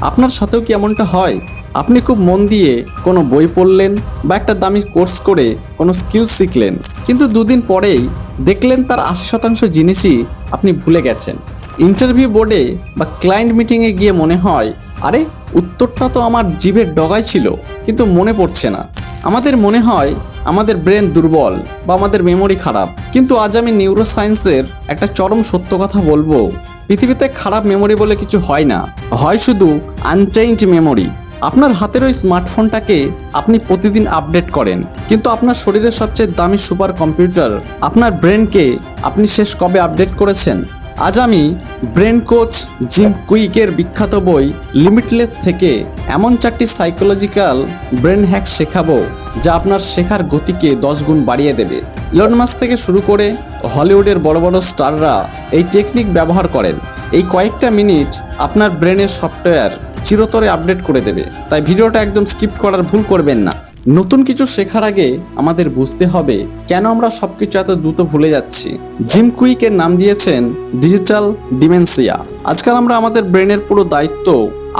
আপনার সাথেও কি এমনটা হয়? আপনি খুব মন দিয়ে কোনো বই পড়লেন বা একটা দামি কোর্স করে কোনো স্কিল শিখলেন, কিন্তু দুদিন পরেই দেখলেন তার 80% জিনিসই আপনি ভুলে গেছেন। ইন্টারভিউ বোর্ডে বা ক্লায়েন্ট মিটিংয়ে গিয়ে মনে হয়, আরে উত্তরটা তো আমার জিভের ডগায় ছিল, কিন্তু মনে পড়ছে না। আমাদের মনে হয় আমাদের ব্রেন দুর্বল বা আমাদের মেমোরি খারাপ, কিন্তু আজ আমি নিউরোসায়েন্সের একটা চরম সত্য কথা বলবো। পৃথিবীতে খারাপ মেমোরি বলে কিছু হয় না, হয় শুধু আনট্রেইনড মেমোরি। আপনার হাতের ওই স্মার্টফোনটাকে আপনি প্রতিদিন আপডেট করেন, কিন্তু আপনার শরীরের সবচেয়ে দামি সুপার কম্পিউটার আপনার ব্রেনকে আপনি শেষ কবে আপডেট করেছেন? আজ আমি ব্রেন কোচ জিম কুইকের বিখ্যাত বই লিমিটলেস থেকে এমন 4টি সাইকোলজিক্যাল ব্রেন হ্যাক শেখাবো যা আপনার শেখার গতিকে 10 গুণ বাড়িয়ে দেবে। ইলন মাস্ক থেকে শুরু করে হলিউডের বড় বড় স্টাররা এই টেকনিক ব্যবহার করেন। এই কয়েকটা মিনিট আপনার ব্রেনের সফটওয়্যার চিরতরে আপডেট করে দেবে। তাই ভিডিওটা একদম স্কিপ করার ভুল করবেন না। নতুন কিছু শেখার আগে আমাদের বুঝতে হবে কেন আমরা সবকিছু এত দ্রুত ভুলে যাচ্ছি। জিম কুইকের নাম দিয়েছেন ডিজিটাল ডিমেনশিয়া। আজকাল আমরা আমাদের ব্রেনের পুরো দায়িত্ব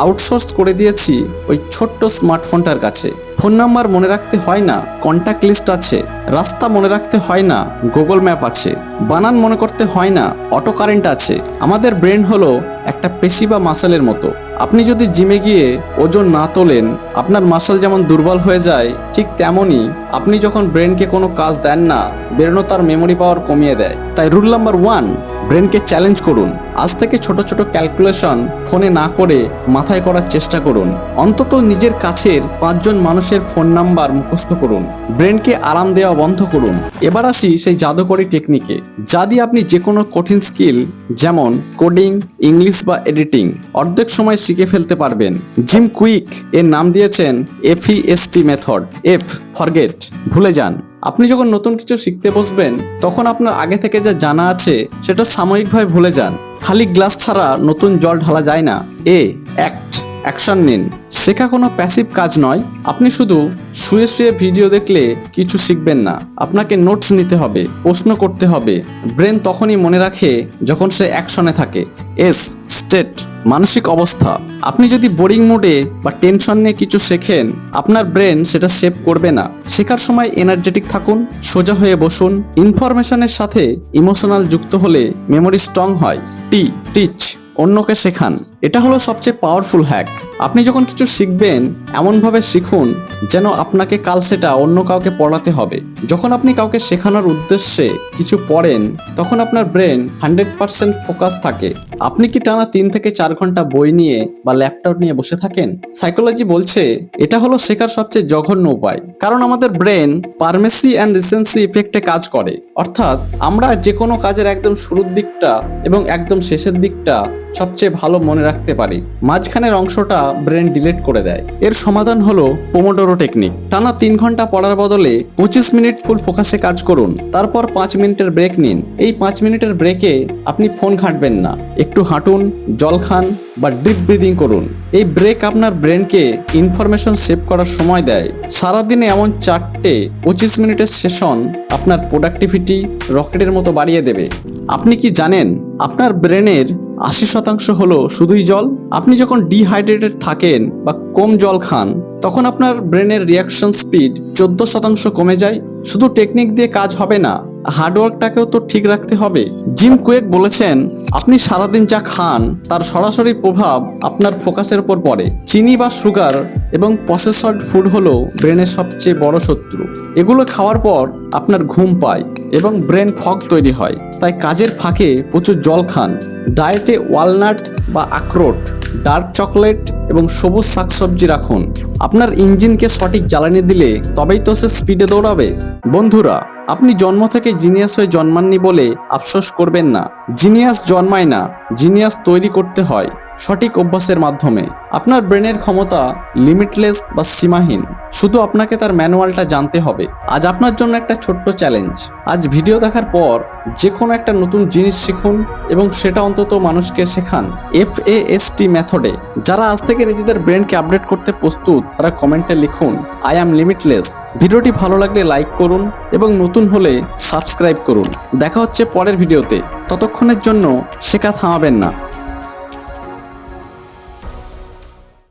আউটসোর্স করে দিয়েছি ওই ছোট্ট স্মার্টফোনটার কাছে। ফোন নাম্বার মনে রাখতে হয় না, কন্ট্যাক্ট লিস্ট আছে। রাস্তা মনে রাখতে হয় না, গুগল ম্যাপ আছে। বানান মনে করতে হয় না, অটো কারেন্ট আছে। আমাদের ব্রেন হলো একটা পেশি বা মাসেলের মতো। আপনি যদি জিমে গিয়ে ওজন না তোলেন, আপনার মাসল যেমন দুর্বল হয়ে যায়, ঠিক তেমনই আপনি যখন ব্রেনকে কোনো কাজ দেন না, ব্রেনও তার মেমোরি পাওয়ার কমিয়ে দেয়। তাই রুল নাম্বার 1, ব্রেনকে চ্যালেঞ্জ করুন। আজ থেকে ছোট ছোট ক্যালকুলেশন ফোনে না করে মাথায় করার চেষ্টা করুন। অন্তত নিজের কাছের 5 জন মানুষের ফোন নাম্বার মুখস্থ করুন। ব্রেনকে আরাম দেওয়া বন্ধ করুন। এবার আসি সেই জাদুকরী টেকনিকে, যা দিয়ে আপনি যে কোনো কঠিন স্কিল যেমন কোডিং, ইংলিশ বা এডিটিং অর্ধেক সময় শিখে ফেলতে পারবেন। জিম কুইক এর নাম দিয়েছেন FEST মেথড। F ফরগেট, ভুলে যান। আপনি যখন নতুন কিছু শিখতে বসবেন, তখন আপনার আগে থেকে যা জানা আছে সেটা সাময়িকভাবে ভুলে যান। খালি গ্লাস ছাড়া নতুন জল ঢালা যায় না। অ্যাক্ট, অ্যাকশন নিন। শেখা কোনো প্যাসিভ কাজ নয়। আপনি শুধু শুয়ে শুয়ে ভিডিও দেখলে কিছু শিখবেন না। আপনাকে নোটস নিতে হবে, প্রশ্ন করতে হবে। ব্রেন তখনই মনে রাখে যখন সে অ্যাকশনে থাকে। স্টেট, মানসিক অবস্থা। আপনি যদি বোরিং মুডে বা টেনশন নিয়ে কিছু শেখেন, আপনার ব্রেন সেটা সেভ করবে না। শেখার সময় এনার্জেটিক থাকুন, সোজা হয়ে বসুন। ইনফরমেশনের সাথে ইমোশনাল যুক্ত হলে মেমোরি স্ট্রং হয়। টিচ, অন্যকে শেখান। এটা হলো সবচেয়ে পাওয়ারফুল হ্যাক। আপনি যখন কিছু শিখবেন, এমনভাবে শিখুন যেন আপনাকে কাল সেটা অন্য কাউকে পড়াতে হবে। যখন আপনি কাউকে শেখানোর উদ্দেশ্যে কিছু পড়েন, তখন আপনার ব্রেন 100% ফোকাস থাকে। আপনি কি টানা 3 থেকে 4 ঘন্টা বই নিয়ে বা ল্যাপটপ নিয়ে বসে থাকেন? সাইকোলজি বলছে এটা হলো শেখার সবচেয়ে জঘন্য উপায়, কারণ আমাদের ব্রেন পারমেসি অ্যান্ড রিসেন্সি ইফেক্টে কাজ করে। অর্থাৎ আমরা যে কোনো কাজের একদম শুরুর দিকটা এবং একদম শেষের দিকটা সবচেয়ে ভালো মনে রাখতে পারি, মাঝখানের অংশটা ব্রেন ডিলিট করে দেয়। এর সমাধান হলো পোমোডোরো টেকনিক। টানা 3 ঘন্টা পড়ার বদলে 25 মিনিট ফুল ফোকাসে কাজ করুন, তারপর 5 মিনিটের ব্রেক নিন। এই 5 মিনিটের ব্রেকে আপনি ফোন ঘাঁটবেন না, একটু হাঁটুন, জল খান বা ডিপ ব্রিদিং করুন। এই ব্রেক আপনার ব্রেনকে ইনফরমেশন সেভ করার সময় দেয়। সারাদিনে এমন 4টে 25 মিনিটের সেশন আপনার প্রোডাক্টিভিটি রকেটের মতো বাড়িয়ে দেবে। আপনি কি জানেন আপনার ব্রেনের 80% হলো শুধুই জল? আপনি যখন ডিহাইড্রেটেড থাকেন বা কম জল খান, তখন আপনার ব্রেনের রিয়াকশন স্পিড 14% কমে যায়। শুধু টেকনিক দিয়ে কাজ হবে না, হার্ডওয়ার্কটাকেও তো ঠিক রাখতে হবে। জিম কুইক বলেছেন, আপনি সারাদিন যা খান তার সরাসরি প্রভাব আপনার ফোকাসের উপর পড়ে। চিনি বা সুগার এবং প্রসেসড ফুড হলো ব্রেনের সবচেয়ে বড় শত্রু। এগুলো খাওয়ার পর আপনার ঘুম পায় এবং ব্রেন ফগ তৈরি হয়। তাই কাজের ফাঁকে প্রচুর জল খান। ডায়েটে ওয়ালনাট বা আখরোট, ডার্ক চকলেট এবং সবুজ শাকসবজি রাখুন। আপনার ইঞ্জিনকে সঠিক জ্বালানি দিলে তবেই তো সে স্পিডে দৌড়াবে। বন্ধুরা, আপনি জন্ম থেকে জিনিয়াস হয়ে জন্মাননি বলে আফসোস করবেন না। জিনিয়াস জন্মায় না, জিনিয়াস তৈরি করতে হয় সঠিক অভ্যাসের মাধ্যমে। আপনার ব্রেনের ক্ষমতা লিমিটলেস বা সীমাহীন, শুধু আপনাকে তার ম্যানুয়ালটা জানতে হবে। আজ আপনার জন্য একটা ছোট্ট চ্যালেঞ্জ। আজ ভিডিও দেখার পর যে কোনো একটা নতুন জিনিস শিখুন এবং সেটা অন্তত মানুষকে শেখান। FAST মেথডে। যারা আজ থেকে নিজেদের ব্রেনকে আপডেট করতে প্রস্তুত, তারা কমেন্টে লিখুন আই অ্যাম লিমিটলেস। ভিডিওটি ভালো লাগলে লাইক করুন এবং নতুন হলে সাবস্ক্রাইব করুন। দেখা হচ্ছে পরের ভিডিওতে। ততক্ষণের জন্য শেখা থামাবেন না।